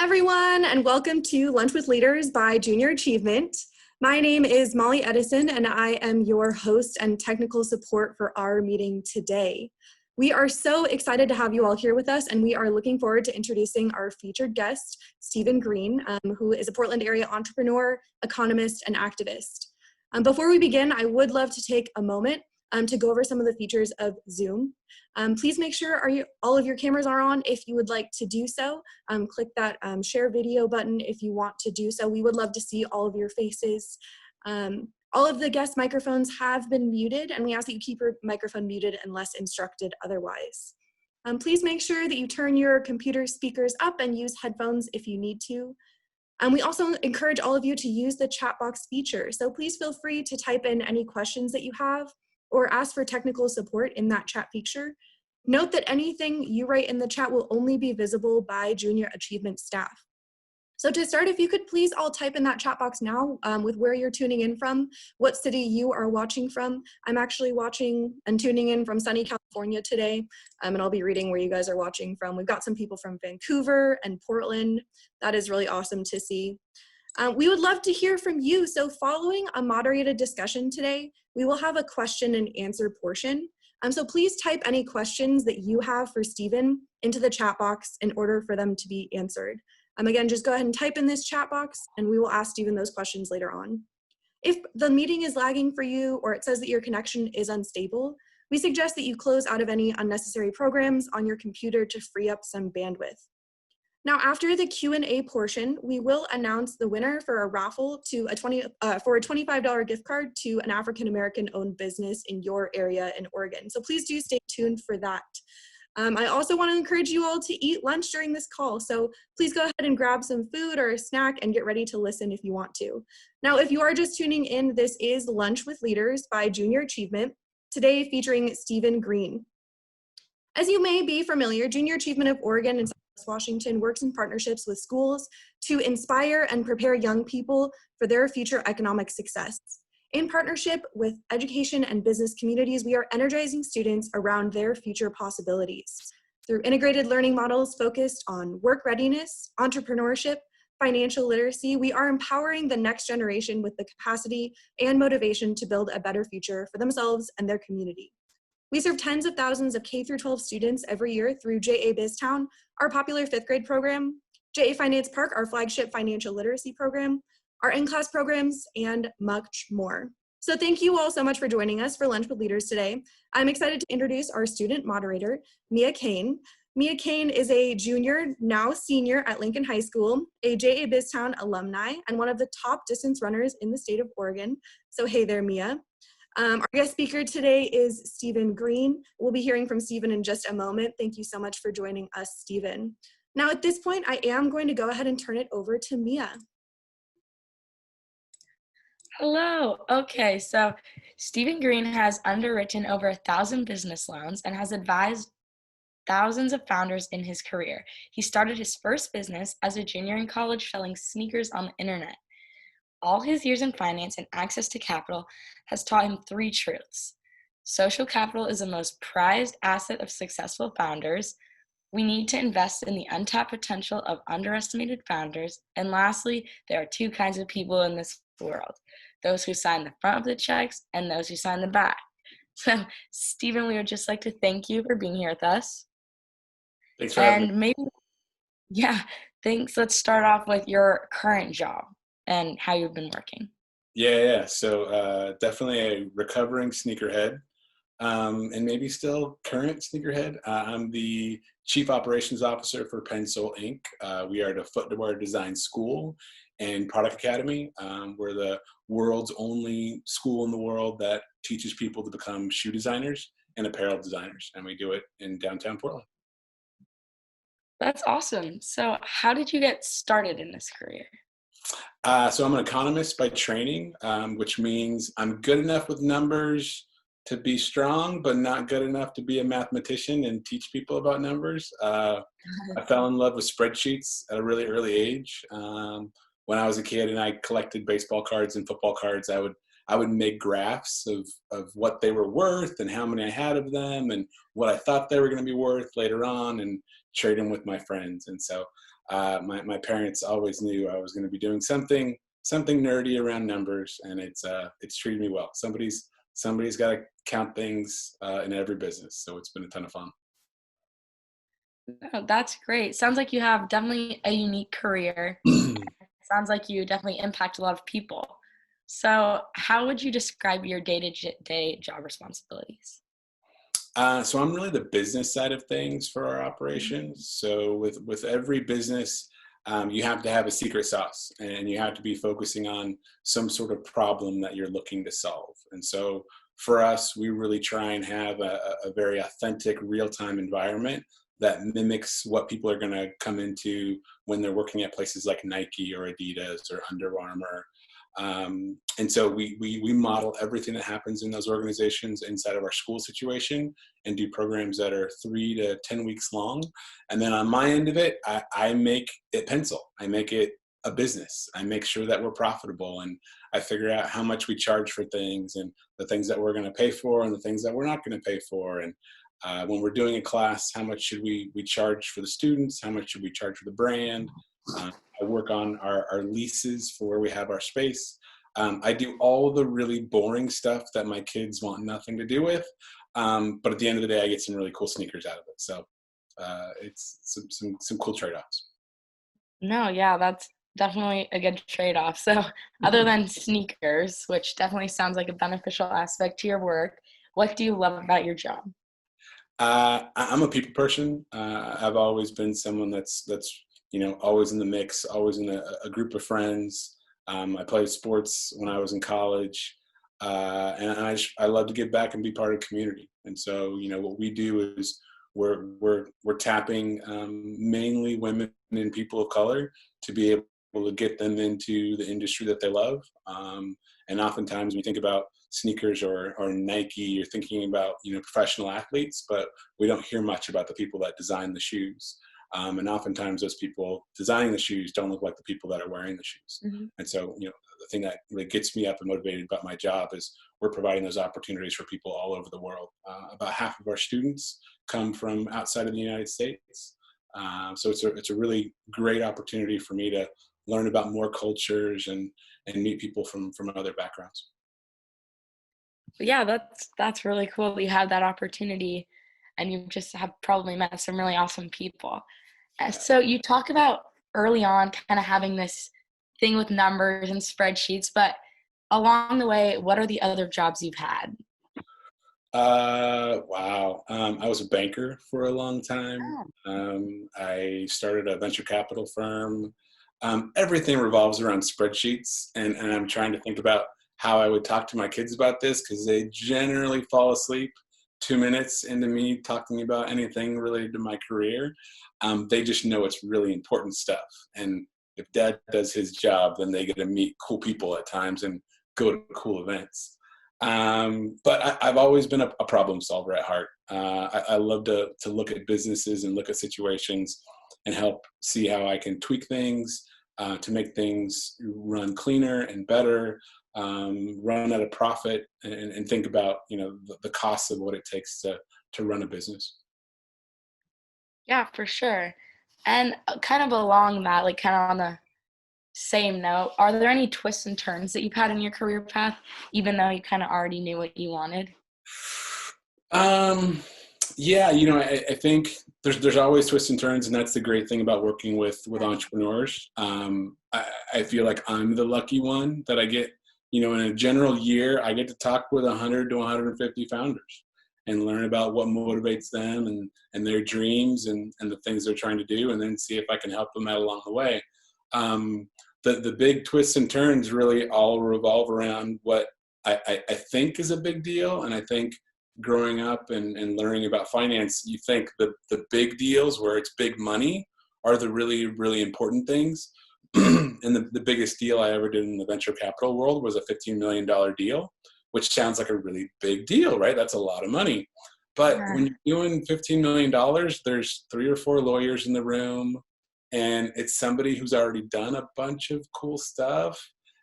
everyone, and welcome to Lunch with Leaders by Junior Achievement. My name is Molly Edison, and I am your host and technical support for our meeting today. We are so excited to have you all here with us, and we are looking forward to introducing our featured guest, Stephen Green, who is a Portland area entrepreneur, economist, and activist. Before we begin, I would love to take a moment to go over some of the features of Zoom. Please make sure all of your cameras are on if you would like to do so. Click that share video button if you want to do so. We would love to see all of your faces. All of the guest microphones have been muted, and we ask that you keep your microphone muted unless instructed otherwise. Please make sure that you turn your computer speakers up and use headphones if you need to. We also encourage all of you to use the chat box feature, so please feel free to type in any questions that you have or ask for technical support in that chat feature. Note that anything you write in the chat will only be visible by Junior Achievement staff. So to start, if you could please all type in that chat box now with where you're tuning in from, what city you are watching from. I'm actually watching and tuning in from sunny California today, and I'll be reading where you guys are watching from. We've got some people from Vancouver and Portland. That is really awesome to see. We would love to hear from you. So following a moderated discussion today, we will have a question and answer portion. So please type any questions that you have for Stephen into the chat box in order for them to be answered. Again, just go ahead and type in this chat box and we will ask Stephen those questions later on. If the meeting is lagging for you or it says that your connection is unstable, we suggest that you close out of any unnecessary programs on your computer to free up some bandwidth. Now, after the Q&A portion, we will announce the winner for a raffle for a $25 gift card to an African-American owned business in your area in Oregon. So please do stay tuned for that. I also want to encourage you all to eat lunch during this call. So please go ahead and grab some food or a snack and get ready to listen if you want to. Now, if you are just tuning in, this is Lunch with Leaders by Junior Achievement, today featuring Stephen Green. As you may be familiar, Junior Achievement of Oregon and Southwest Washington works in partnerships with schools to inspire and prepare young people for their future economic success. In partnership with education and business communities, we are energizing students around their future possibilities. Through integrated learning models focused on work readiness, entrepreneurship, financial literacy, we are empowering the next generation with the capacity and motivation to build a better future for themselves and their community. We serve tens of thousands of K-12 students every year through JA BizTown, our popular 5th grade program, JA Finance Park, our flagship financial literacy program, our in-class programs, and much more. So thank you all so much for joining us for Lunch with Leaders today. I'm excited to introduce our student moderator, Mia Kane. Mia Kane is a junior, now senior at Lincoln High School, a JA BizTown alumni, and one of the top distance runners in the state of Oregon. So hey there, Mia. Our guest speaker today is Stephen Green. We'll be hearing from Stephen in just a moment. Thank you so much for joining us, Stephen. Now at this point, I am going to go ahead and turn it over to Mia. Hello. Okay, so Stephen Green has underwritten over 1,000 business loans and has advised thousands of founders in his career. He started his first business as a junior in college selling sneakers on the internet. All his years in finance and access to capital has taught him 3 truths. Social capital is the most prized asset of successful founders. We need to invest in the untapped potential of underestimated founders. And lastly, there are 2 kinds of people in this world: those who sign the front of the checks and those who sign the back. So, Stephen, we would just like to thank you for being here with us. Thanks for having me. Thanks. Let's start off with your current job and how you've been working. Yeah. So definitely a recovering sneakerhead, and maybe still current sneakerhead. I'm the Chief Operations Officer for Pencil Inc. We are the footwear design school and product academy. We're the world's only school in the world that teaches people to become shoe designers and apparel designers, and we do it in downtown Portland. That's awesome. So how did you get started in this career? So I'm an economist by training, which means I'm good enough with numbers to be strong, but not good enough to be a mathematician and teach people about numbers. I fell in love with spreadsheets at a really early age. When I was a kid and I collected baseball cards and football cards, I would make graphs of what they were worth and how many I had of them and what I thought they were going to be worth later on and trade them with my friends. And so my parents always knew I was going to be doing something nerdy around numbers, and it's treated me well. Somebody's got to count things in every business, so it's been a ton of fun. Oh, that's great. Sounds like you have definitely a unique career. Sounds like you definitely impact a lot of people. So, how would you describe your day-to-day job responsibilities? So I'm really the business side of things for our operations. So with every business, you have to have a secret sauce, and you have to be focusing on some sort of problem that you're looking to solve. And so for us, we really try and have a very authentic, real-time environment that mimics what people are going to come into when they're working at places like Nike or Adidas or Under Armour. And so we model everything that happens in those organizations inside of our school situation, and do programs that are 3 to 10 weeks long. And then on my end of it, I make it pencil. I make it a business. I make sure that we're profitable, and I figure out how much we charge for things, and the things that we're going to pay for and the things that we're not going to pay for. And when we're doing a class, how much should we charge for the students? How much should we charge for the brand? I work on our leases for where we have our space. I do all the really boring stuff that my kids want nothing to do with. But at the end of the day, I get some really cool sneakers out of it. So it's some cool trade-offs. No, yeah, that's definitely a good trade-off. So, other than sneakers, which definitely sounds like a beneficial aspect to your work, what do you love about your job? I'm a people person. I've always been someone that's always in the mix, always in a group of friends. I played sports when I was in college, and I love to give back and be part of the community. And so what we do is we're tapping mainly women and people of color to be able to get them into the industry that they love. And oftentimes when you think about sneakers or Nike, you're thinking about professional athletes, but we don't hear much about the people that design the shoes. And oftentimes those people designing the shoes don't look like the people that are wearing the shoes. Mm-hmm. And so, the thing that really gets me up and motivated about my job is we're providing those opportunities for people all over the world. About half of our students come from outside of the United States. So it's a really great opportunity for me to learn about more cultures and meet people from other backgrounds. But yeah, that's really cool that you have that opportunity, and you just have probably met some really awesome people. So you talk about early on kind of having this thing with numbers and spreadsheets, but along the way, what are the other jobs you've had? Wow. I was a banker for a long time. I started a venture capital firm. Everything revolves around spreadsheets, and I'm trying to think about how I would talk to my kids about this, because they generally fall asleep 2 minutes into me talking about anything related to my career. They just know it's really important stuff. And if dad does his job, then they get to meet cool people at times and go to cool events. But I've always been a problem solver at heart. I love to look at businesses and look at situations and help see how I can tweak things to make things run cleaner and better, run at a profit, and think about the costs of what it takes to run a business. Yeah, for sure. And kind of along that, like kind of on the same note, are there any twists and turns that you've had in your career path, even though you kind of already knew what you wanted? Yeah, I think there's always twists and turns, and that's the great thing about working with entrepreneurs. I feel like I'm the lucky one that I get, in a general year, I get to talk with 100 to 150 founders and learn about what motivates them and their dreams and the things they're trying to do, and then see if I can help them out along the way. The big twists and turns really all revolve around what I think is a big deal. And I think growing up and learning about finance, you think the big deals where it's big money are the really, really important things. And the biggest deal I ever did in the venture capital world was a $15 million deal, which sounds like a really big deal, right? That's a lot of money. But when you're doing $15 million, there's 3 or 4 lawyers in the room, and it's somebody who's already done a bunch of cool stuff.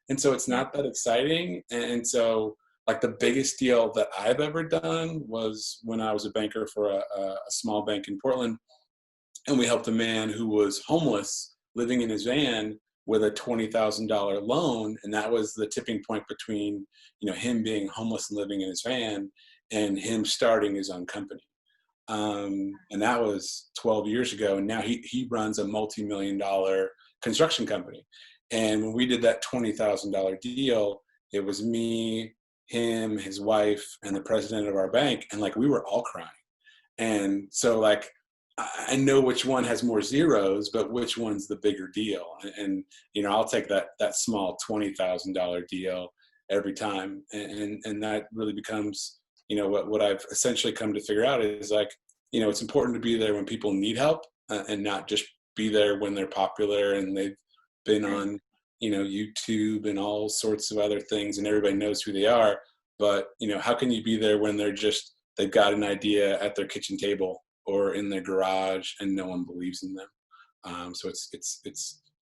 And so it's not that exciting. And so like the biggest deal that I've ever done was when I was a banker for a small bank in Portland. And we helped a man who was homeless living in his van with a $20,000 loan. And that was the tipping point between, him being homeless and living in his van and him starting his own company. And that was 12 years ago. And now he runs a multi-million-dollar construction company. And when we did that $20,000 deal, it was me, him, his wife, and the president of our bank. And like, we were all crying. And so like, I know which one has more zeros, but which one's the bigger deal. And I'll take that small $20,000 deal every time. And that really becomes, what I've essentially come to figure out is like, it's important to be there when people need help, and not just be there when they're popular and they've been on, YouTube and all sorts of other things and everybody knows who they are. But, how can you be there when they've got an idea at their kitchen table or in their garage and no one believes in them? So it's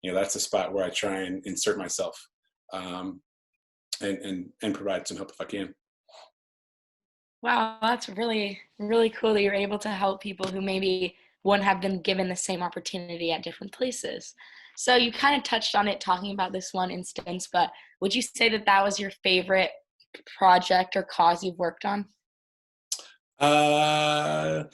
that's a spot where I try and insert myself, and provide some help if I can. Wow, that's really, really cool that you're able to help people who maybe wouldn't have been given the same opportunity at different places. So you kind of touched on it talking about this one instance, but would you say that was your favorite project or cause you've worked on? That's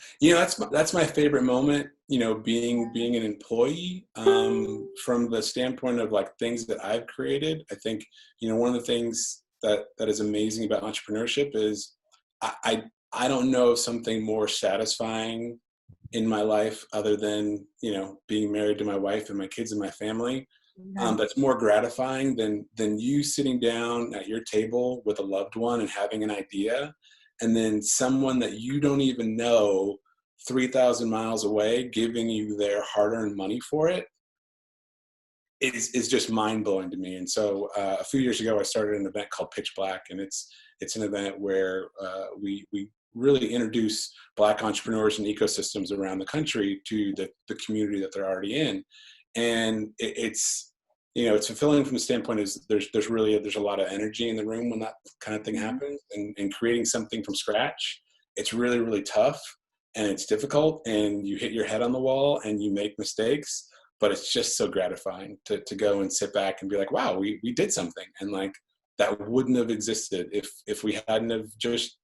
my favorite moment, being an employee, from the standpoint of like things that I've created. I think, one of the things that is amazing about entrepreneurship is I don't know something more satisfying in my life other than, being married to my wife and my kids and my family. That's more gratifying than you sitting down at your table with a loved one and having an idea, and then someone that you don't even know 3,000 miles away giving you their hard-earned money for it is just mind-blowing to me. And so a few years ago, I started an event called Pitch Black, and it's an event where we really introduce Black entrepreneurs and ecosystems around the country to the community that they're already in. And it's fulfilling from the standpoint is there's a lot of energy in the room when that kind of thing happens, and creating something from scratch. It's really, really tough and it's difficult, and you hit your head on the wall and you make mistakes, but it's just so gratifying to go and sit back and be like, wow, we did something. And like, that wouldn't have existed if we hadn't have just,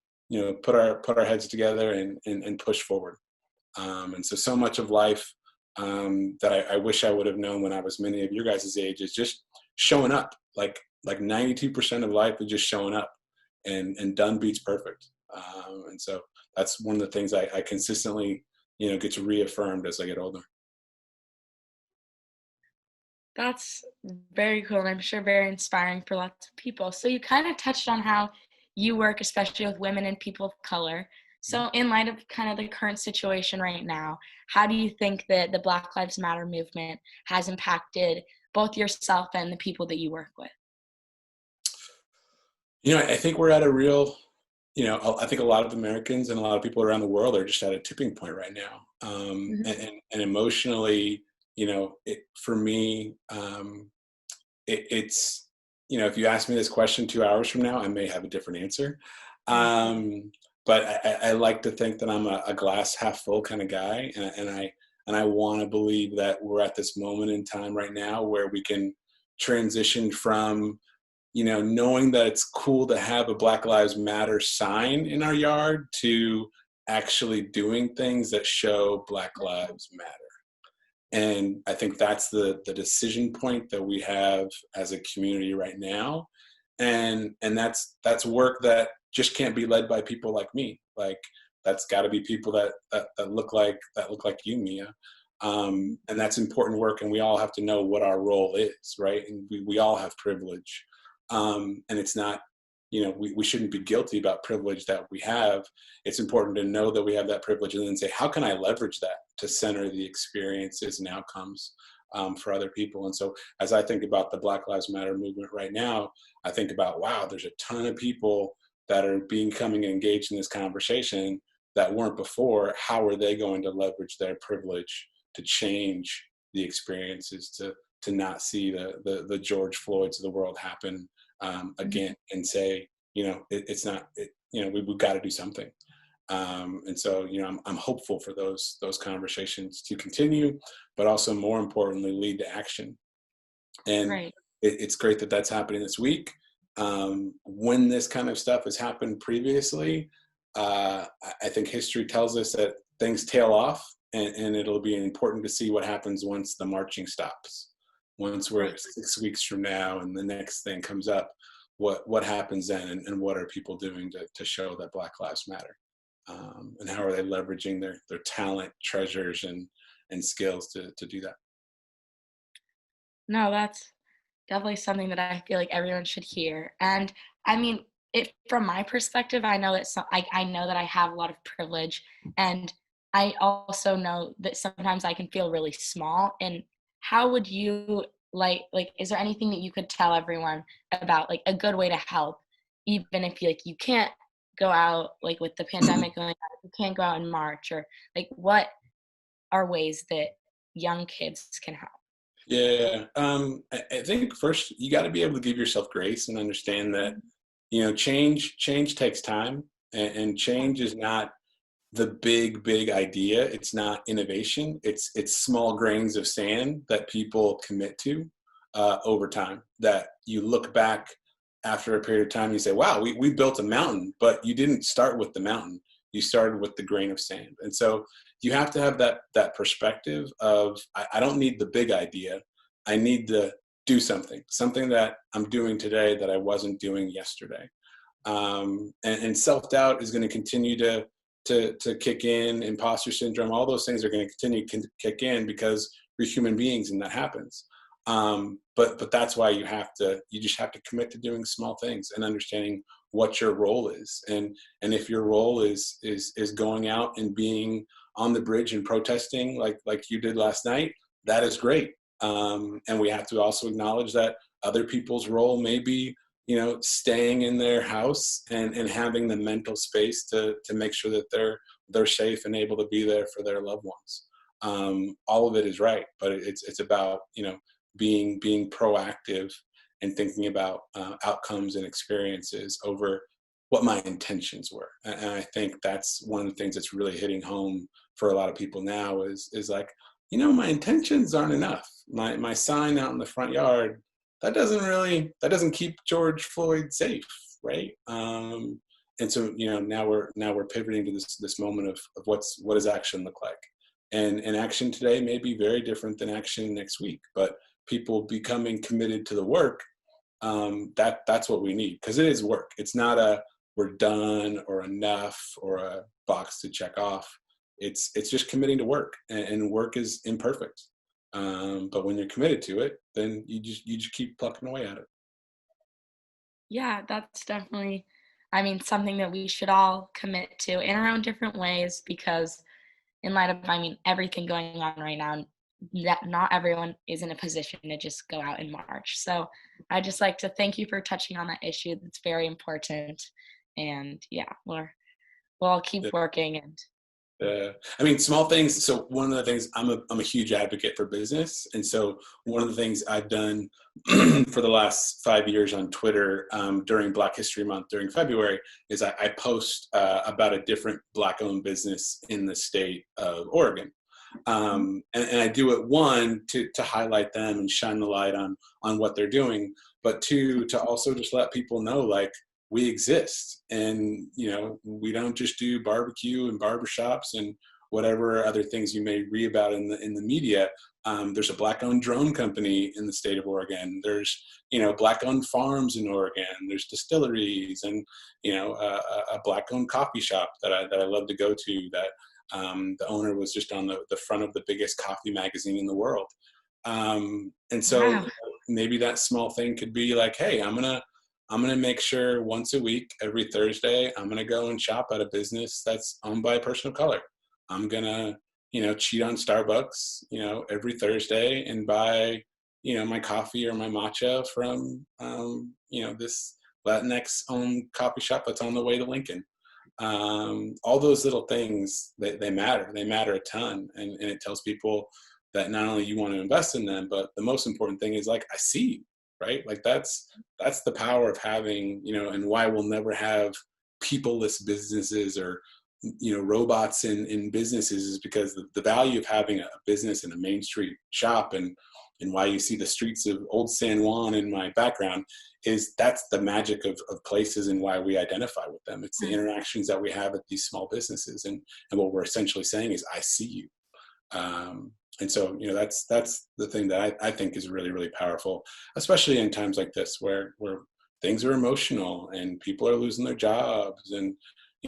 put our heads together and push forward. And so much of life, that I wish I would have known when I was many of your guys' age is just showing up. Like 92% of life is just showing up, and done beats perfect. And so that's one of the things I consistently, gets reaffirmed as I get older. That's very cool, and I'm sure very inspiring for lots of people. So you kind of touched on how you work, especially with women and people of color. So in light of kind of the current situation right now, how do you think that the Black Lives Matter movement has impacted both yourself and the people that you work with? I think we're at a real, I think a lot of Americans and a lot of people around the world are just at a tipping point right now. And emotionally, for me, it's, if you ask me this question 2 hours from now, I may have a different answer. But I like to think that I'm a glass half full kind of guy. And I want to believe that we're at this moment in time right now where we can transition from, knowing that it's cool to have a Black Lives Matter sign in our yard to actually doing things that show Black Lives Matter. And I think that's the decision point that we have as a community right now. And that's work that just can't be led by people like me. Like, that's got to be people that look like you, Mia. And that's important work, and we all have to know what our role is, right? And we all have privilege. And it's not, we shouldn't be guilty about privilege that we have. It's important to know that we have that privilege and then say, how can I leverage that to center the experiences and outcomes for other people? And so as I think about the Black Lives Matter movement right now, I think about, wow, there's a ton of people that are becoming engaged in this conversation that weren't before. How are they going to leverage their privilege to change the experiences, to not see the George Floyds of the world happen again, and say, we've got to do something. And so, I'm hopeful for those conversations to continue, but also more importantly, lead to action. And Right. it's great that that's happening this week. When this kind of stuff has happened previously, I think history tells us that things tail off, and it'll be important to see what happens once the marching stops. Once we're Right. 6 weeks from now and the next thing comes up, what happens then, and what are people doing to show that Black Lives Matter? And how are they leveraging their talent, treasures, and skills to do that? No, that's definitely something that I feel like everyone should hear. And I mean, it from my perspective, I know that I know that I have a lot of privilege, and I also know that sometimes I can feel really small. And how would you like is there anything that you could tell everyone about like a good way to help, even if you can't go out like with the pandemic going on, you can't go out in March, or like what are ways that young kids can help? Yeah, I think first you got to be able to give yourself grace and understand that change takes time, and change is not the big idea. It's not innovation. It's small grains of sand that people commit to over time. That you look back after a period of time, you say, "Wow, we built a mountain," but you didn't start with the mountain. You started with the grain of sand, and so you have to have that perspective of I don't need the big idea. I need to do something that I'm doing today that I wasn't doing yesterday. And self-doubt is going to continue to kick in. Imposter syndrome, all those things are going to continue to kick in because we're human beings and that happens. But that's why you just have to commit to doing small things and understanding what your role is. And if your role is going out and being on the bridge and protesting like you did last night, that is great. And we have to also acknowledge that other people's role may be staying in their house and having the mental space to make sure that they're safe and able to be there for their loved ones. All of it is right, but it's about being proactive and thinking about outcomes and experiences over what my intentions were. And I think that's one of the things that's really hitting home for a lot of people now is like, my intentions aren't enough. My sign out in the front yard, that doesn't keep George Floyd safe, right? And so now we're pivoting to this moment of what does action look like, and action today may be very different than action next week, but people becoming committed to the work, that's what we need, because it is work. It's not a we're done or enough or a box to check off. It's just committing to work, and work is imperfect. But when you're committed to it, then you just keep plucking away at it. Yeah, that's definitely, I mean, something that we should all commit to in our own different ways because, in light of, I mean, everything going on right now, that not everyone is in a position to just go out in March. So I just like to thank you for touching on that issue. That's very important. And yeah, we'll all keep working and I mean, small things. So one of the things, I'm a huge advocate for business, and so one of the things I've done for the last 5 years on Twitter during Black History Month during February is I post about a different Black-owned business in the state of Oregon, and I do it, one, to highlight them and shine the light on what they're doing, but two, to also just let people know, like, we exist, and we don't just do barbecue and barbershops and whatever other things you may read about in the media. There's a Black-owned drone company in the state of Oregon. There's Black-owned farms in Oregon. There's distilleries, and a Black-owned coffee shop that I love to go to. That the owner was just on the front of the biggest coffee magazine in the world. And so wow. maybe that small thing could be like, hey, I'm gonna make sure once a week, every Thursday, I'm gonna go and shop at a business that's owned by a person of color. I'm gonna, cheat on Starbucks, every Thursday and buy, my coffee or my matcha from, this Latinx owned coffee shop that's on the way to Lincoln. All those little things, they matter. They matter a ton, and it tells people that not only you want to invest in them, but the most important thing is, like, I see you, right? Like that's the power of having, and why we'll never have peopleless businesses or robots in businesses is because the value of having a business in a Main Street shop, and why you see the streets of Old San Juan in my background, is that's the magic of places and why we identify with them. It's the interactions that we have at these small businesses, and what we're essentially saying is, I see you. And so, that's the thing that I think is really, really powerful, especially in times like this where things are emotional and people are losing their jobs. And,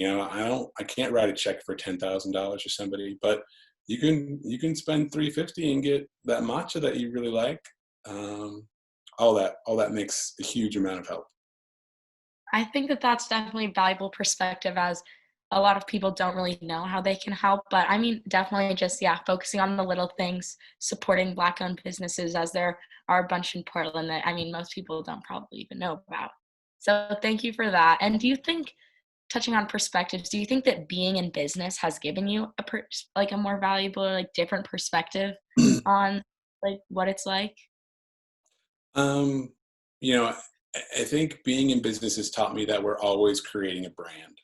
I can't write a check for $10,000 to somebody, but you can spend $350 and get that matcha that you really like. All that makes a huge amount of help. I think that that's definitely a valuable perspective, as a lot of people don't really know how they can help. But I mean, definitely just, focusing on the little things, supporting Black-owned businesses, as there are a bunch in Portland that, I mean, most people don't probably even know about. So thank you for that. And do you think, touching on perspectives, do you think that being in business has given you a more valuable, different perspective on what it's like? Um, I think being in business has taught me that we're always creating a brand.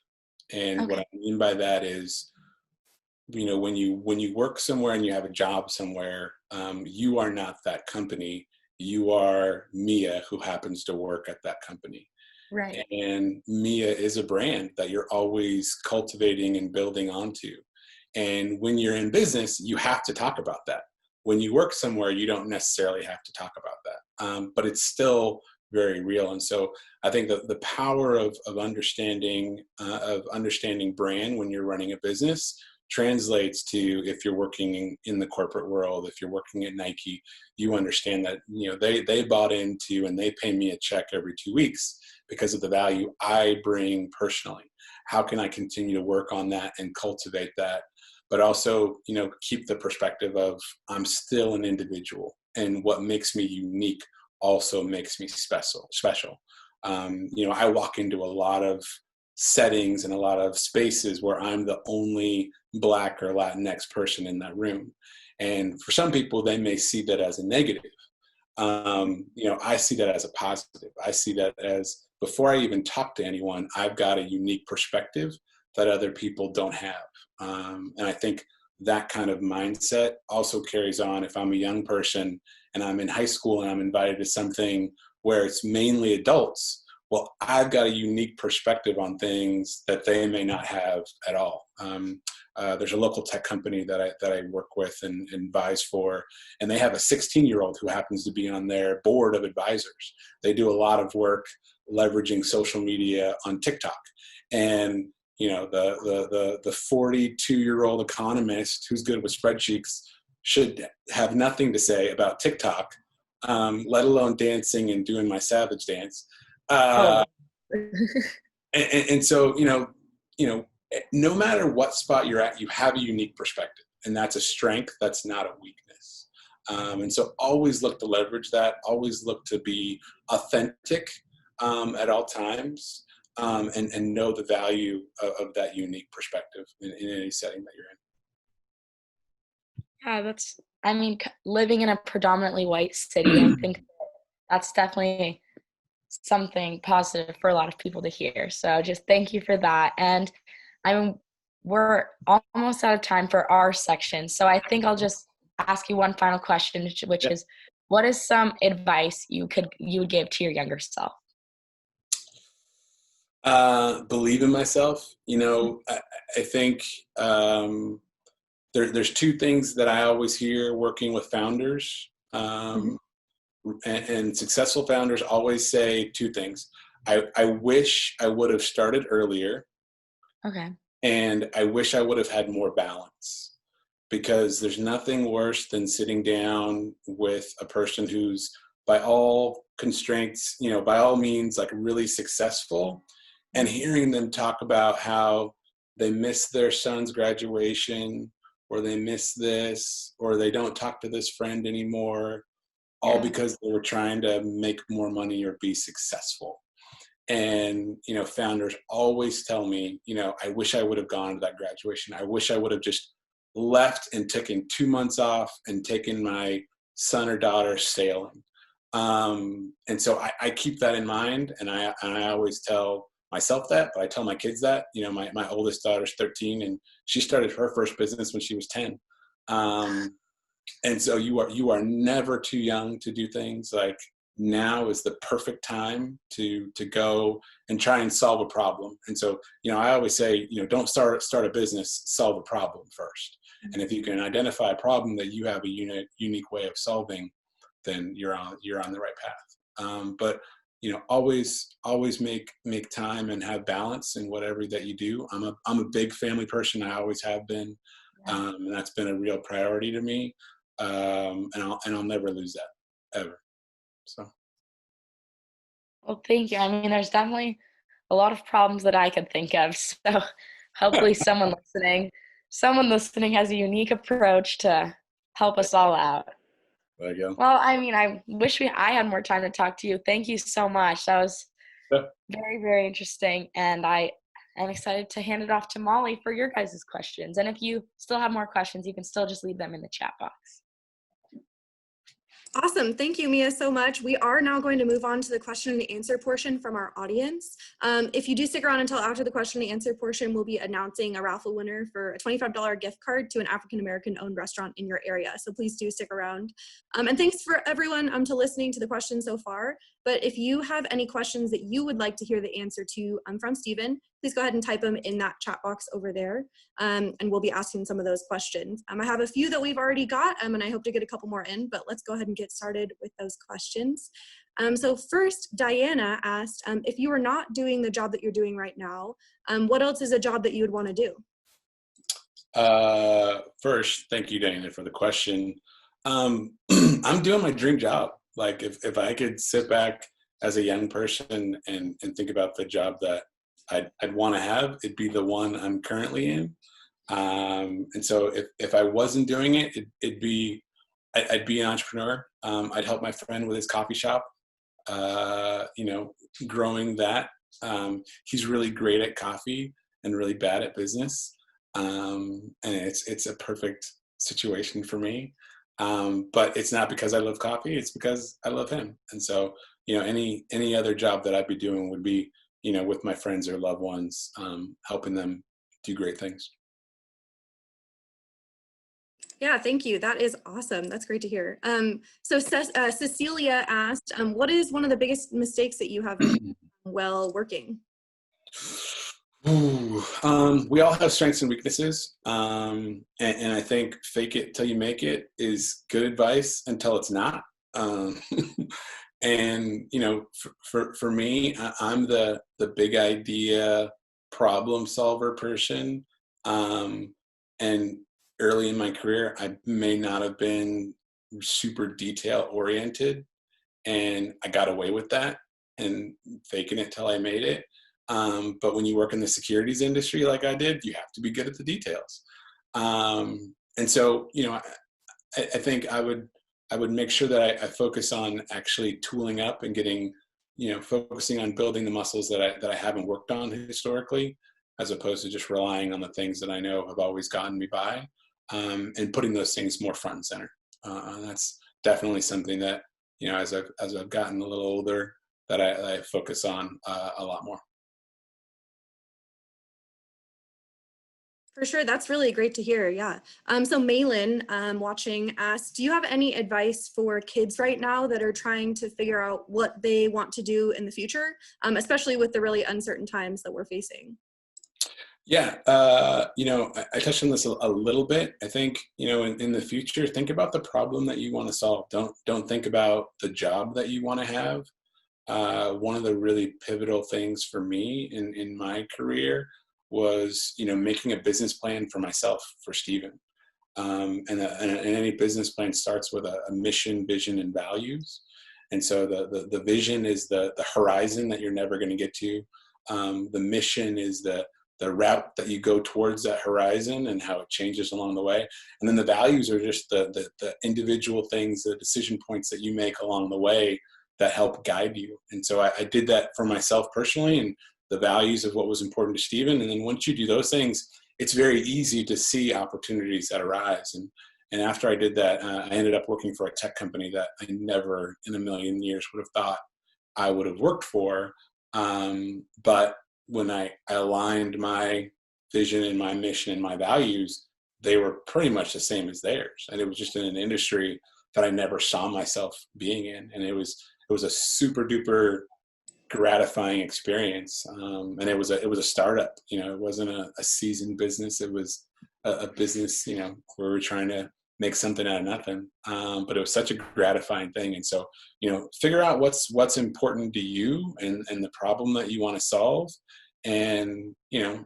And what Okay. I mean by that is, when you work somewhere and you have a job somewhere, you are not that company. You are Mia, who happens to work at that company. Right. And Mia is a brand that you're always cultivating and building onto. And when you're in business, you have to talk about that. When you work somewhere, you don't necessarily have to talk about that, but it's still very real. And so I think that the power of understanding brand when you're running a business translates to, if you're working in the corporate world, if you're working at Nike, you understand that they bought into and they pay me a check every 2 weeks because of the value I bring personally. How can I continue to work on that and cultivate that, but also keep the perspective of, I'm still an individual, and what makes me unique also makes me special. I walk into a lot of settings and a lot of spaces where I'm the only Black or Latinx person in that room. And for some people, they may see that as a negative. I see that as a positive. I see that as, before I even talk to anyone, I've got a unique perspective that other people don't have. And I think that kind of mindset also carries on if I'm a young person and I'm in high school and I'm invited to something where it's mainly adults. Well, I've got a unique perspective on things that they may not have at all. There's a local tech company that I work with and advise for, and they have a 16-year-old who happens to be on their board of advisors. They do a lot of work leveraging social media on TikTok. And the 42-year-old economist who's good with spreadsheets should have nothing to say about TikTok, let alone dancing and doing my savage dance. And so, no matter what spot you're at, you have a unique perspective, and that's a strength. That's not a weakness. And so always look to leverage that, always look to be authentic at all times, and know the value of that unique perspective in any setting that you're in. Living in a predominantly white city, I think that's definitely something positive for a lot of people to hear. So just thank you for that. And we're almost out of time for our section. So I think I'll just ask you one final question, which is, what is some advice you would give to your younger self? Believe in myself. I think there's two things that I always hear working with founders. And successful founders always say two things. I wish I would have started earlier. Okay. And I wish I would have had more balance, because there's nothing worse than sitting down with a person who's, by all constraints, by all means, really successful, and hearing them talk about how they miss their son's graduation, or they miss this, or they don't talk to this friend anymore, all because they were trying to make more money or be successful. And, founders always tell me, I wish I would have gone to that graduation. I wish I would have just left and taken 2 months off and taken my son or daughter sailing. And so I keep that in mind. And I always tell myself that, but I tell my kids that. My oldest daughter's 13, and she started her first business when she was 10. And so you are never too young to do things. Like, now is the perfect time to go and try and solve a problem. And so, I always say, don't start a business, solve a problem first. And if you can identify a problem that you have a unique way of solving, then you're on the right path. But always make time and have balance in whatever that you do. I'm a big family person. I always have been, and that's been a real priority to me. And I'll never lose that, ever. So. Well, thank you. I mean, there's definitely a lot of problems that I could think of. So hopefully someone listening has a unique approach to help us all out. There you go. Well, I mean, I wish I had more time to talk to you. Thank you so much. That was very, very interesting. And I am excited to hand it off to Molly for your guys' questions. And if you still have more questions, you can still just leave them in the chat box. Awesome. Thank you, Mia, so much. We are now going to move on to the question and answer portion from our audience. If you do stick around until after the question and answer portion, we'll be announcing a raffle winner for a $25 gift card to an African-American owned restaurant in your area. So please do stick around. And thanks for everyone to listening to the questions so far. But if you have any questions that you would like to hear the answer to from Stephen, please go ahead and type them in that chat box over there. And we'll be asking some of those questions. I have a few that we've already got, and I hope to get a couple more in, but let's go ahead and get started with those questions. So first, Diana asked, if you were not doing the job that you're doing right now, what else is a job that you would want to do? First, thank you, Diana, for the question. I'm doing my dream job. Like, if I could sit back as a young person and think about the job that I'd want to have, it'd be the one I'm currently in. And so if I wasn't doing it, I'd be an entrepreneur. I'd help my friend with his coffee shop, growing that. He's really great at coffee and really bad at business. And it's a perfect situation for me. But it's not because I love coffee, it's because I love him. And so, any other job that I'd be doing would be, with my friends or loved ones, helping them do great things. Yeah, thank you. That is awesome. That's great to hear. So Cecilia asked, what is one of the biggest mistakes that you have made while working? We all have strengths and weaknesses. And I think fake it till you make it is good advice until it's not. And, for me, I'm the big idea problem solver person. And early in my career, I may not have been super detail oriented, and I got away with that and faking it till I made it. But when you work in the securities industry like I did, you have to be good at the details. And so, I think I would make sure that I focus on actually tooling up and getting, focusing on building the muscles that I haven't worked on historically, as opposed to just relying on the things that I know have always gotten me by, and putting those things more front and center. And that's definitely something that, as I've gotten a little older, that I focus on a lot more. For sure, that's really great to hear. Yeah. So Malin, watching, asked, do you have any advice for kids right now that are trying to figure out what they want to do in the future, especially with the really uncertain times that we're facing? Yeah, I touched on this a little bit. I think, in the future, think about the problem that you want to solve. Don't think about the job that you want to have. One of the really pivotal things for me in my career was, making a business plan for myself, for Stephen. And any business plan starts with a mission, vision, and values. And so the vision is the horizon that you're never going to get to. The mission is the route that you go towards that horizon and how it changes along the way. And then the values are just the individual things, the decision points that you make along the way that help guide you. And so I did that for myself personally, and the values of what was important to Stephen. And then once you do those things, it's very easy to see opportunities that arise. And after I did that, I ended up working for a tech company that I never in a million years would have thought I would have worked for. But when I aligned my vision and my mission and my values, they were pretty much the same as theirs. And it was just in an industry that I never saw myself being in. And it was a super duper gratifying experience. And it was a startup, you know, it wasn't a seasoned business. It was a business, you know, where we're trying to make something out of nothing. But it was such a gratifying thing. And so, you know, figure out what's important to you and the problem that you want to solve. And, you know,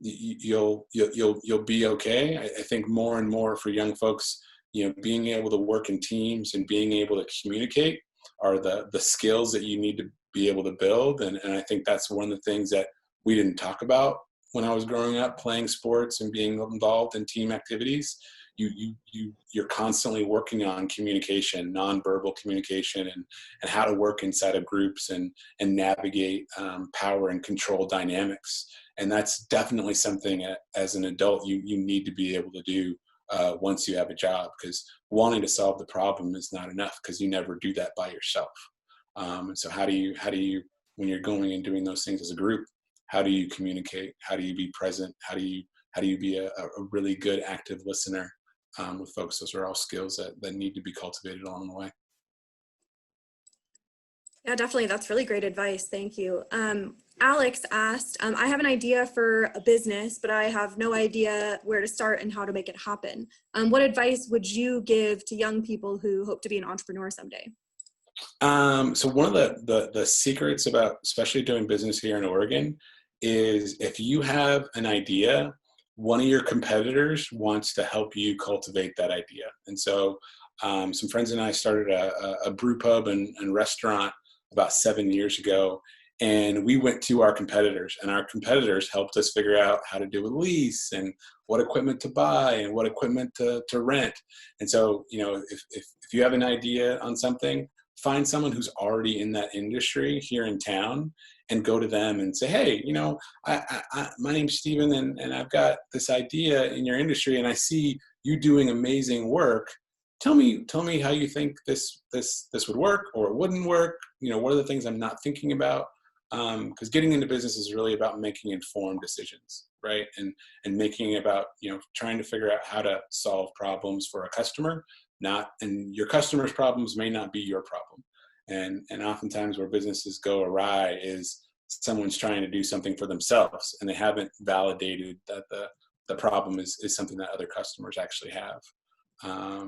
you'll be okay. I think more and more for young folks, you know, being able to work in teams and being able to communicate are the skills that you need to be able to build. And I think that's one of the things that we didn't talk about when I was growing up playing sports and being involved in team activities. You're constantly working on communication, nonverbal communication, and how to work inside of groups and navigate power and control dynamics. And that's definitely something as an adult you need to be able to do once you have a job, because wanting to solve the problem is not enough, because you never do that by yourself. And so how do you, when you're going and doing those things as a group, how do you communicate? How do you be present? How do you be a really good active listener with folks? Those are all skills that need to be cultivated along the way. Yeah, definitely. That's really great advice. Thank you. Alex asked, I have an idea for a business, but I have no idea where to start and how to make it happen. What advice would you give to young people who hope to be an entrepreneur someday? So one of the secrets about especially doing business here in Oregon is if you have an idea, one of your competitors wants to help you cultivate that idea. And so some friends and I started a brew pub and restaurant about 7 years ago. And we went to our competitors, and our competitors helped us figure out how to do a lease and what equipment to buy and what equipment to rent. And so, you know, if you have an idea on something, find someone who's already in that industry here in town and go to them and say, hey, you know, my name's Steven and I've got this idea in your industry and I see you doing amazing work. Tell me how you think this would work or it wouldn't work. You know, what are the things I'm not thinking about? Because getting into business is really about making informed decisions, right? And making about, you know, trying to figure out how to solve problems for a customer, and your customer's problems may not be your problem. And oftentimes where businesses go awry is someone's trying to do something for themselves and they haven't validated that the problem is something that other customers actually have.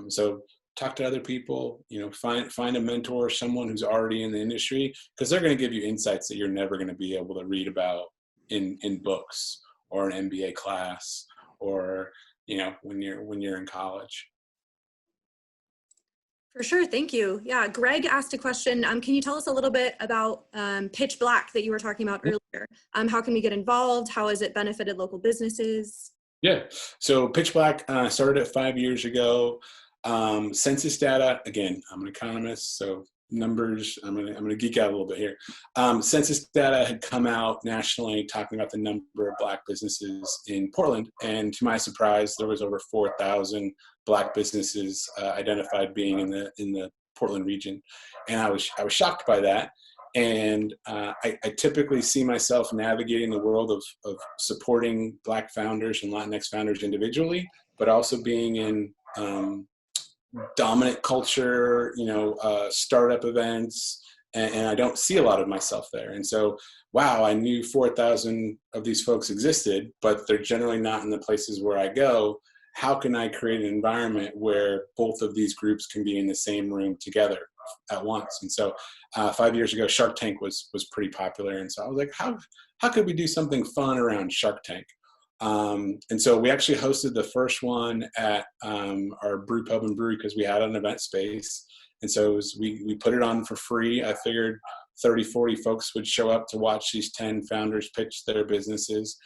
So talk to other people, you know, find a mentor, someone who's already in the industry, because they're going to give you insights that you're never going to be able to read about in books or an MBA class or, you know, when you're in college. For sure. Thank you. Yeah. Greg asked a question. Can you tell us a little bit about Pitch Black that you were talking about earlier? How can we get involved? How has it benefited local businesses? Yeah. So Pitch Black started 5 years ago. Census data, again, I'm an economist, so numbers, I'm gonna geek out a little bit here. Census data had come out nationally talking about the number of Black businesses in Portland, and to my surprise, there was over 4,000 Black businesses identified being in the Portland region, and I was shocked by that. And I typically see myself navigating the world of supporting Black founders and Latinx founders individually, but also being in dominant culture, you know, startup events, and I don't see a lot of myself there. And so, wow, I knew 4,000 of these folks existed, but they're generally not in the places where I go. How can I create an environment where both of these groups can be in the same room together at once? And so 5 years ago, Shark Tank was pretty popular. And so I was like, how could we do something fun around Shark Tank? And so we actually hosted the first one at our brew pub and brewery because we had an event space. And so we put it on for free. I figured 30, 40 folks would show up to watch these 10 founders pitch their businesses.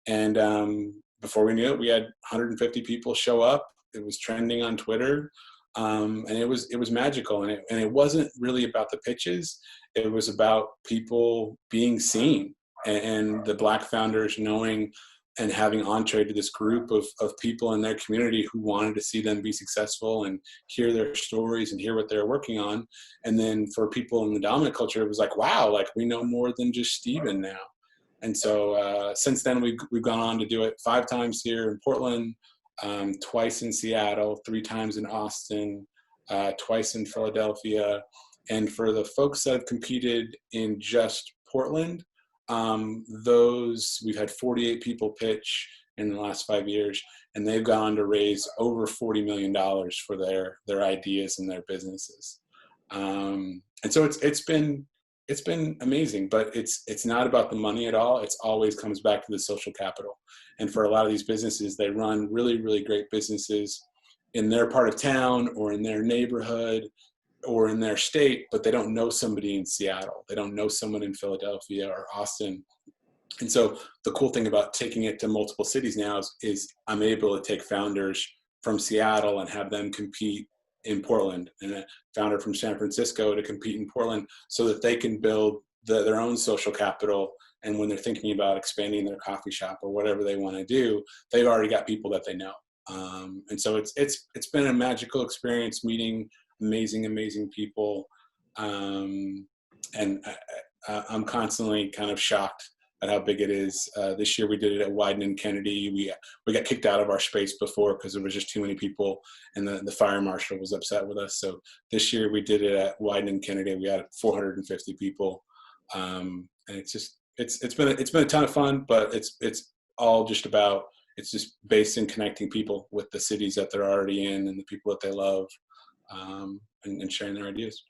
And before we knew it, we had 150 people show up. It was trending on Twitter. And it was magical. And it wasn't really about the pitches. It was about people being seen and the Black founders knowing and having entree to this group of people in their community who wanted to see them be successful and hear their stories and hear what they're working on. And then for people in the dominant culture, it was like, wow, like we know more than just Steven now. And so since then, we've gone on to do it 5 times here in Portland, twice in Seattle, 3 times in Austin, twice in Philadelphia. And for the folks that have competed in just Portland, we've had 48 people pitch in the last 5 years, and they've gone on to raise over $40 million for their ideas and their businesses. And so it's been amazing, but it's not about the money at all. It's always comes back to the social capital. And for a lot of these businesses, they run really, really great businesses in their part of town or in their neighborhood or in their state, but they don't know somebody in Seattle. They don't know someone in Philadelphia or Austin. And so the cool thing about taking it to multiple cities now is I'm able to take founders from Seattle and have them compete in Portland, and a founder from San Francisco to compete in Portland, so that they can build their own social capital. And when they're thinking about expanding their coffee shop or whatever they want to do, they've already got people that they know. And so it's been a magical experience meeting amazing people. And I'm constantly kind of shocked at how big it is. This year we did it at Wyden and Kennedy. We got kicked out of our space before because there was just too many people, and the fire marshal was upset with us. So this year we did it at Wyden and Kennedy. We had 450 people, and it's been a ton of fun. But it's all just about, it's just based in connecting people with the cities that they're already in and the people that they love, and sharing their ideas.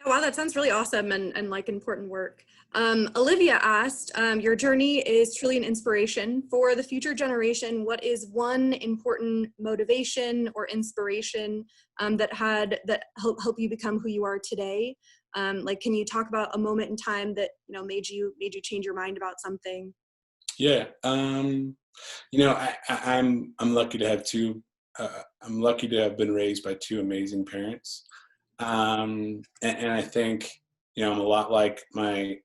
Oh, wow, that sounds really awesome and like important work. Olivia asked, your journey is truly an inspiration for the future generation. What is one important motivation or inspiration that help you become who you are today? Like, can you talk about a moment in time that made you change your mind about something? Yeah, I'm lucky to have I'm lucky to have been raised by 2 amazing parents. And I think, I'm a lot like my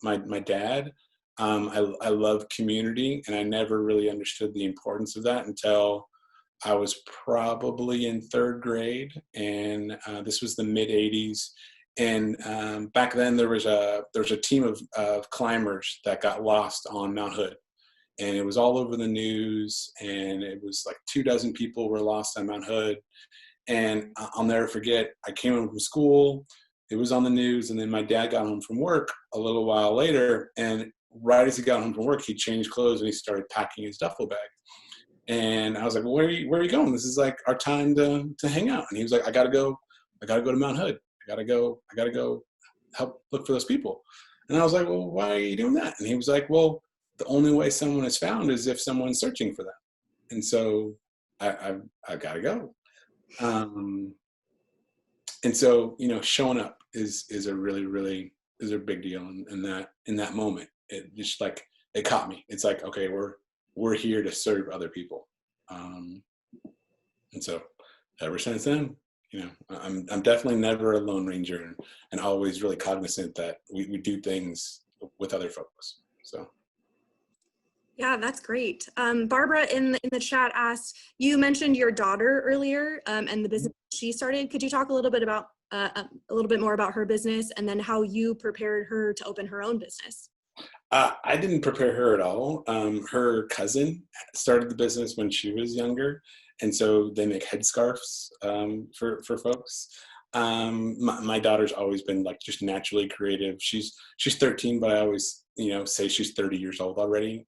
dad. I love community, and I never really understood the importance of that until I was probably in 3rd grade. And this was the mid '80s. And back then there was a team of climbers that got lost on Mount Hood. And it was all over the news, and it was like 24 people were lost on Mount Hood. And I'll never forget, I came home from school, it was on the news, and then my dad got home from work a little while later, and right as he got home from work, he changed clothes and he started packing his duffel bag. And I was like, well, where are you going? This is like our time to hang out. And he was like, I gotta go to Mount Hood. I gotta go help look for those people. And I was like, well, why are you doing that? And he was like, well, the only way someone is found is if someone's searching for them. And so I gotta go. And so, showing up is a really is a big deal. And in that moment, it just like, it caught me. It's like, okay, we're here to serve other people. And so ever since then, I'm definitely never a Lone Ranger, and always really cognizant that we do things with other folks. So. Yeah, that's great. Barbara in the chat asked, you mentioned your daughter earlier and the business she started. Could you talk a little bit more about her business, and then how you prepared her to open her own business? I didn't prepare her at all. Her cousin started the business when she was younger, and so they make headscarves for folks. My daughter's always been like just naturally creative. She's 13, but I always say she's 30 years old already.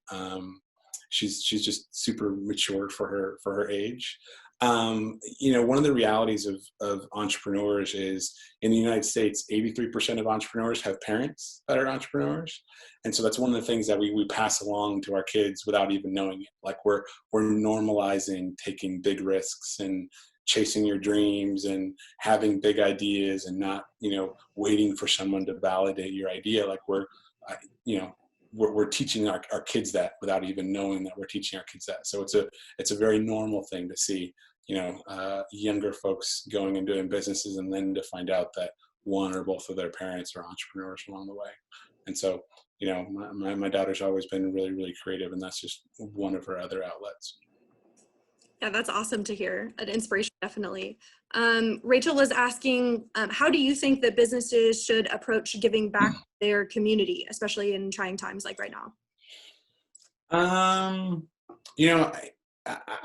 She's just super mature for her age. One of the realities of entrepreneurs is, in the United States, 83% of entrepreneurs have parents that are entrepreneurs. And so that's one of the things that we pass along to our kids without even knowing it. Like we're normalizing taking big risks and chasing your dreams and having big ideas, and not, waiting for someone to validate your idea. Like we're teaching our kids that without even knowing that we're teaching our kids that. So it's a very normal thing to see, younger folks going and doing businesses, and then to find out that one or both of their parents are entrepreneurs along the way. And so, my daughter's always been really creative, and that's just one of her other outlets. Yeah, that's awesome to hear. An inspiration, definitely. Rachel was asking, how do you think that businesses should approach giving back their community, especially in trying times like right now? You know,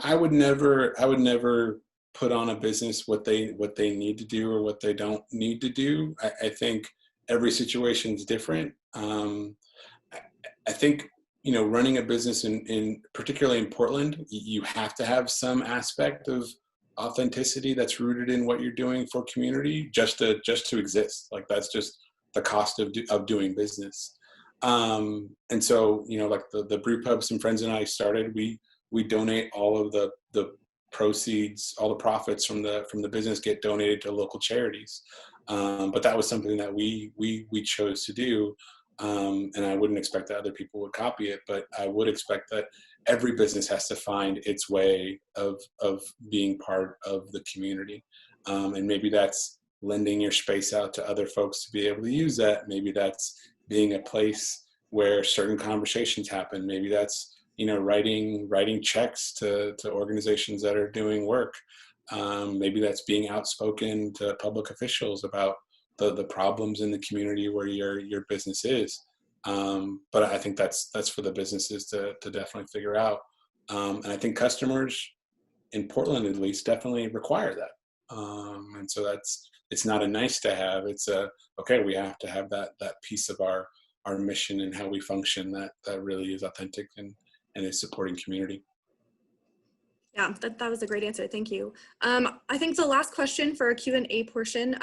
I would never put on a business what they need to do or what they don't need to do. I think every situation is different. I think, you know, running a business in particularly in Portland, you have to have some aspect of authenticity that's rooted in what you're doing for community just to exist. Like that's just the cost of doing business. And so, you know, like the brew pub some friends and I started, we donate all of the proceeds, all the profits from the business get donated to local charities. But that was something that we chose to do. And I wouldn't expect that other people would copy it, but I would expect that every business has to find its way of being part of the community. And maybe that's lending your space out to other folks to be able to use that. Maybe that's being a place where certain conversations happen. Maybe that's, you know, writing checks to organizations that are doing work. Maybe that's being outspoken to public officials about the problems in the community where your business is. But I think that's for the businesses to definitely figure out. And I think customers in Portland, at least, definitely require that. And so it's not a nice to have. It's okay. We have to have that piece of our mission and how we function that really is authentic and is supporting community. Yeah, that was a great answer. Thank you. I think the last question for our Q&A portion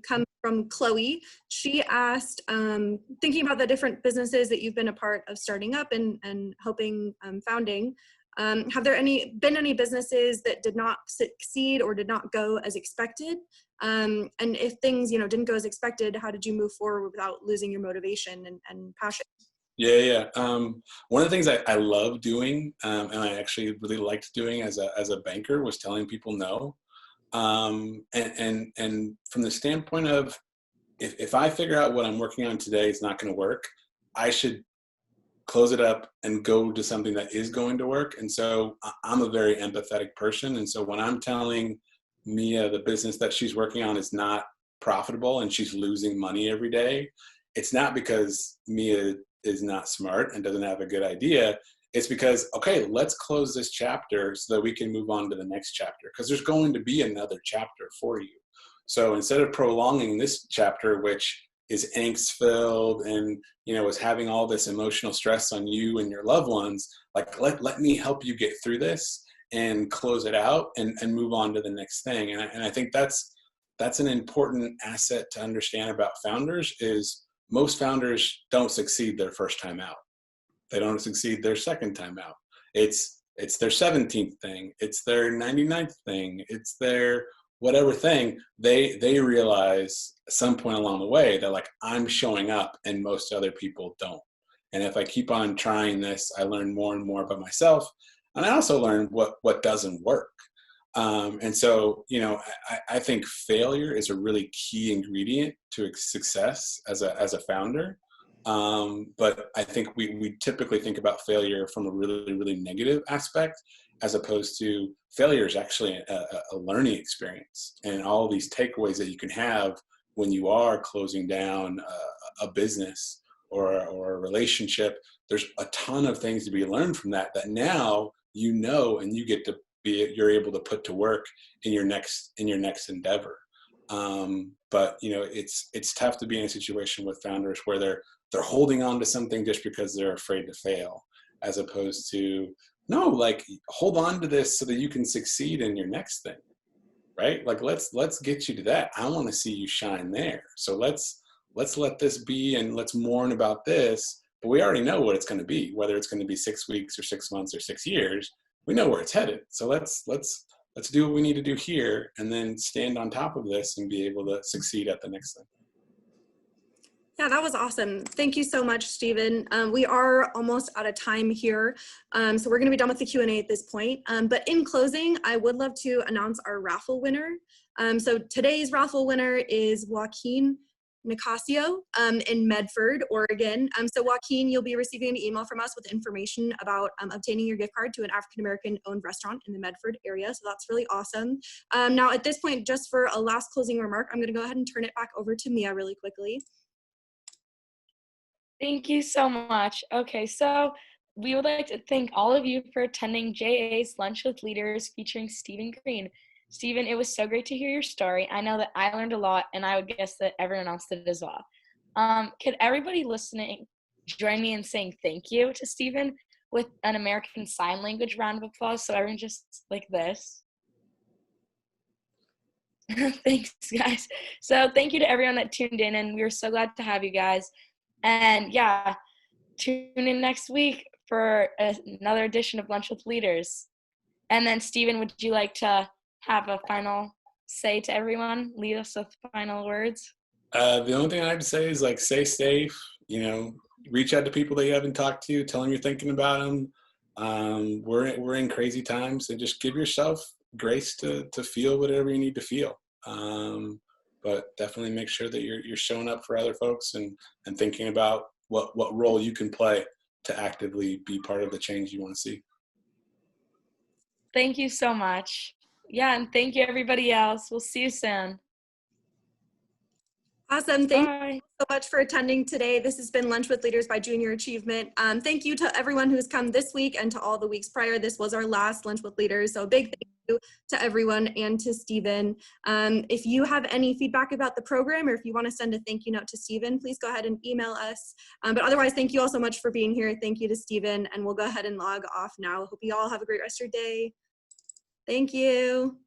comes from Chloe. She asked, thinking about the different businesses that you've been a part of starting up and helping founding, have there been any businesses that did not succeed or did not go as expected? And if things, you know, didn't go as expected, how did you move forward without losing your motivation and passion? Yeah. One of the things I love doing, and I actually really liked doing as a banker, was telling people no. And from the standpoint of if I figure out what I'm working on today is not going to work, I should close it up and go to something that is going to work. And so I'm a very empathetic person. And so when I'm telling Mia the business that she's working on is not profitable and she's losing money every day, it's not because Mia is not smart and doesn't have a good idea. It's because, okay, let's close this chapter so that we can move on to the next chapter, because there's going to be another chapter for you. So instead of prolonging this chapter, which is angst filled and, you know, is having all this emotional stress on you and your loved ones, like let me help you get through this and close it out and move on to the next thing. And I think that's an important asset to understand about founders. Is most founders don't succeed their first time out. They don't succeed their second time out. It's their 17th thing. It's their 99th thing. It's their whatever thing. They realize at some point along the way that, like, I'm showing up and most other people don't. And if I keep on trying this, I learn more and more about myself. And I also learn what doesn't work. And so, you know, I think failure is a really key ingredient to success as a founder. But I think we typically think about failure from a really, really negative aspect, as opposed to failure is actually a learning experience, and all these takeaways that you can have when you are closing down a business or a relationship. There's a ton of things to be learned from that now you know, and you get to you're able to put to work in your next endeavor. But you know, it's tough to be in a situation with founders where they're holding on to something just because they're afraid to fail, as opposed to, no, like, hold on to this so that you can succeed in your next thing, right? Like, let's get you to that. I want to see you shine there. So let's let this be, and let's mourn about this, but we already know what it's going to be, whether it's going to be 6 weeks or 6 months or 6 years. We know where it's headed. So let's do what we need to do here, and then stand on top of this and be able to succeed at the next thing. Yeah, that was awesome. Thank you so much, Stephen. We are almost out of time here, so we're going to be done with the Q&A at this point. But in closing, I would love to announce our raffle winner. So today's raffle winner is Joaquin Nicasio in Medford, Oregon. So Joaquin, you'll be receiving an email from us with information about obtaining your gift card to an African-American owned restaurant in the Medford area. So that's really awesome. Now at this point, just for a last closing remark, I'm going to go ahead and turn it back over to Mia really quickly. Thank you so much. Okay, so we would like to thank all of you for attending JA's Lunch with Leaders featuring Stephen Green. Stephen, it was so great to hear your story. I know that I learned a lot, and I would guess that everyone else did as well. Could everybody listening join me in saying thank you to Stephen with an American Sign Language round of applause? So everyone just like this. Thanks, guys. So thank you to everyone that tuned in, and we were so glad to have you guys. And yeah, tune in next week for another edition of Lunch with Leaders. And then, Stephen, would you like to have a final say to everyone? Lead us with final words. The only thing I have to say is like, stay safe, reach out to people that you haven't talked to, tell them you're thinking about them. We're in crazy times, and just give yourself grace to feel whatever you need to feel. But definitely make sure that you're showing up for other folks and thinking about what role you can play to actively be part of the change you want to see. Thank you so much. Yeah, and thank you everybody else. We'll see you soon. Awesome. Thank Bye. you so much for attending today. This has been Lunch with Leaders by Junior Achievement. Thank you to everyone who's come this week and to all the weeks prior. This was our last Lunch with Leaders, so a big thank you to everyone and to Stephen. If you have any feedback about the program, or if you want to send a thank you note to Stephen, please go ahead and email us. But otherwise, thank you all so much for being here. Thank you to Stephen, and we'll go ahead and log off now. Hope you all have a great rest of your day. Thank you.